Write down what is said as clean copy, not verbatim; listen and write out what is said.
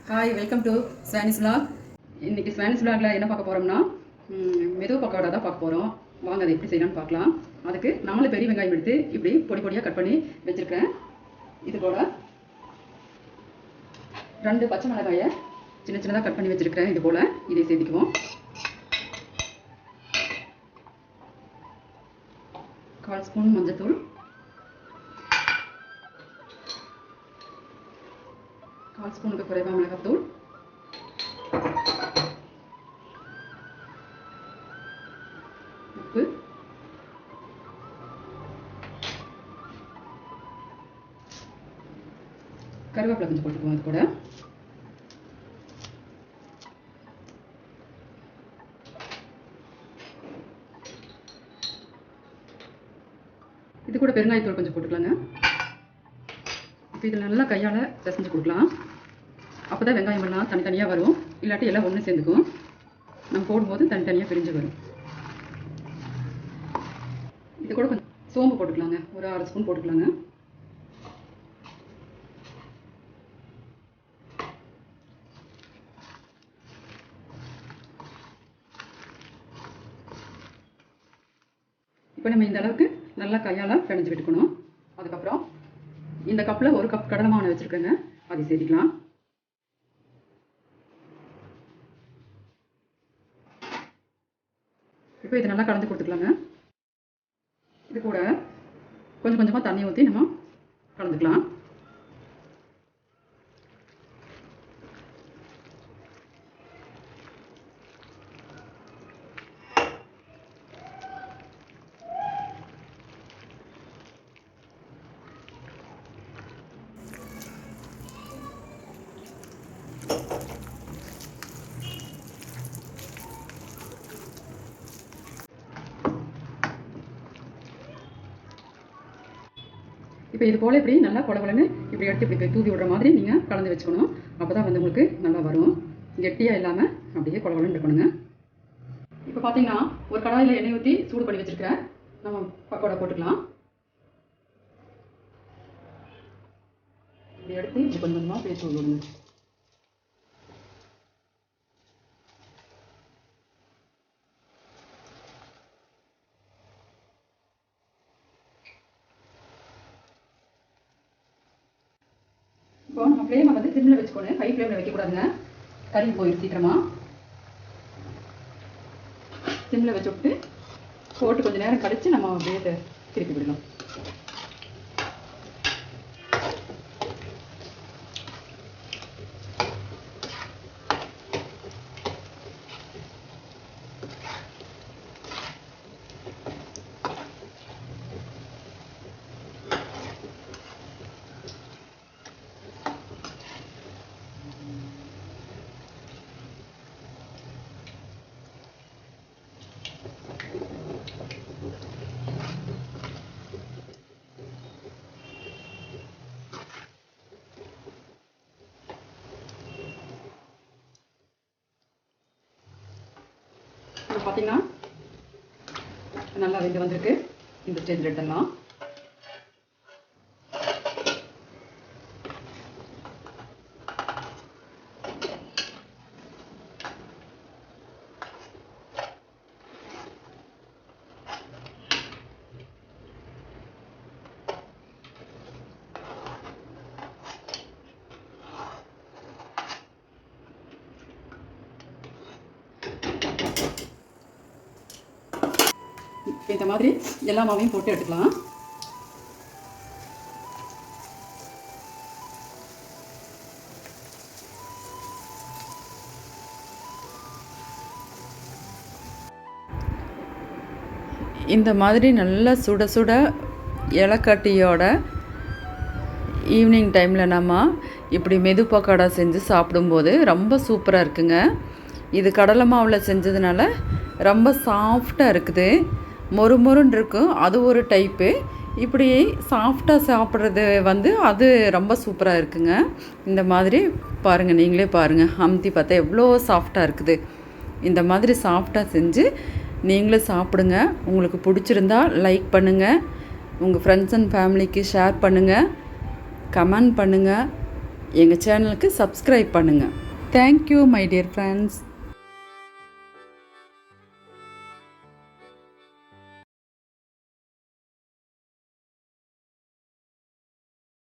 Hi, welcome to Swani's vlog. இன்றைக்கி ஸ்வானிஸ் vlogல என்ன பார்க்க போகிறோம்னா மெது பக்கோடா தான் பார்க்க போகிறோம். வாங்க அதை எப்படி செய்யலாம்னு பார்க்கலாம். அதுக்கு 4 பெரிய வெங்காயம் எடுத்து இப்படி பொடி பொடியாக கட் பண்ணி வச்சுருக்கேன். இது கூட 2 பச்சை மிளகாயை சின்ன சின்னதாக கட் பண்ணி வச்சுருக்கிறேன். இது போல் இதை சேர்த்துக்குவோம். 1/4 ஸ்பூன் மஞ்சத்தூள், 1/4 ஸ்பூனுக்கு குறைவாக மிளகாத்தூள், உப்பு, கருவேப்பிலை கொஞ்சம் போட்டுக்குவோம். அது கூட இது கூட பெருங்காயத்தூள் கொஞ்சம் போட்டுக்கலாங்க. இப்போ இதில் நல்லா கையால் பிசைஞ்சு கொடுக்கலாம். அப்போ தான் வெங்காயம் எல்லாம் தனித்தனியாக வரும், இல்லாட்டி எல்லாம் ஒன்று சேர்ந்துக்கும். நம்ம போடும்போது தனித்தனியாக பிரிஞ்சு வரும். இது கூட கொஞ்சம் சோம்பு போட்டுக்கலாங்க. ஒரு 6 ஸ்பூன் போட்டுக்கலாங்க. இப்போ நம்ம இந்த அளவுக்கு நல்லா கையால் பிணைஞ்சு விட்டுக்கணும். அதுக்கப்புறம் இந்த கப்பில் 1 கப் கடலை மாவு வச்சுருக்கேங்க, அதை சேர்த்துக்கலாம். இப்போ இது நல்லா கலந்து கொடுத்துக்கலாங்க. இது கூட கொஞ்சம் கொஞ்சமாக தண்ணி ஊற்றி நம்ம கலந்துக்கலாம். இப்போ இது போல் இப்படி நல்லா கொலன்னு இப்படி எடுத்து இப்படி தூவி விடுற மாதிரி நீங்கள் கலந்து வச்சுக்கணும். அப்போ தான் வந்து உங்களுக்கு நல்லா வரும். கெட்டியாக இல்லாமல் அப்படியே கொலன்னு இருக்கணுங்க. இப்போ பார்த்தீங்கன்னா ஒரு கடாயில் எண்ணெய் ஊற்றி சூடு பண்ணி வச்சுருக்கிறேன். நம்ம பக்கோடா போட்டுக்கலாம். இப்படி எடுத்து இப்படி கொஞ்சம் கொஞ்சமாக பேசி விடுங்க. இப்போ நம்ம ஃப்ளேமை வந்து சிம்மில் வச்சுக்கணும், ஹை ஃப்ளேமில் வைக்கக்கூடாதுங்க. கறி போயிடும் சீக்கிரமாக. சிம்மில் வச்சு விட்டு போட்டு கொஞ்சம் நேரம் கழித்து நம்ம அப்படியே திருப்பி விடலாம். பார்த்தீங்கன்னா நல்லா வெந்து வந்திருக்கு. இந்த ஸ்டேஜில் எடுத்துடலாம். இந்த மாதிரி எல்லா மாவையும் போட்டு எடுத்துக்கலாம். இந்த மாதிரி நல்லா சுட சுட இலக்கட்டியோட ஈவினிங் டைமில் நம்ம இப்படி மெது பக்கோடா செஞ்சு சாப்பிடும்போது ரொம்ப சூப்பராக இருக்குங்க. இது கடலை மாவில் செஞ்சதுனால ரொம்ப சாஃப்டாக இருக்குது, மொறுமொறுன்னு இருக்கும். அது ஒரு டைப்பு. இப்படி சாஃப்டாக சாப்பிட்றது வந்து அது ரொம்ப சூப்பராக இருக்குங்க. இந்த மாதிரி பாருங்கள், நீங்களே பாருங்கள், அமுத்தி பார்த்தா எவ்வளோ சாஃப்டாக இருக்குது. இந்த மாதிரி சாஃப்டாக செஞ்சு நீங்களும் சாப்பிடுங்க. உங்களுக்கு பிடிச்சிருந்தா லைக் பண்ணுங்கள், உங்கள் ஃப்ரெண்ட்ஸ் அண்ட் ஃபேமிலிக்கு ஷேர் பண்ணுங்கள், கமெண்ட் பண்ணுங்கள். எங்கள் சேனலுக்கு சப்ஸ்கிரைப் பண்ணுங்கள். Thank you my dear friends.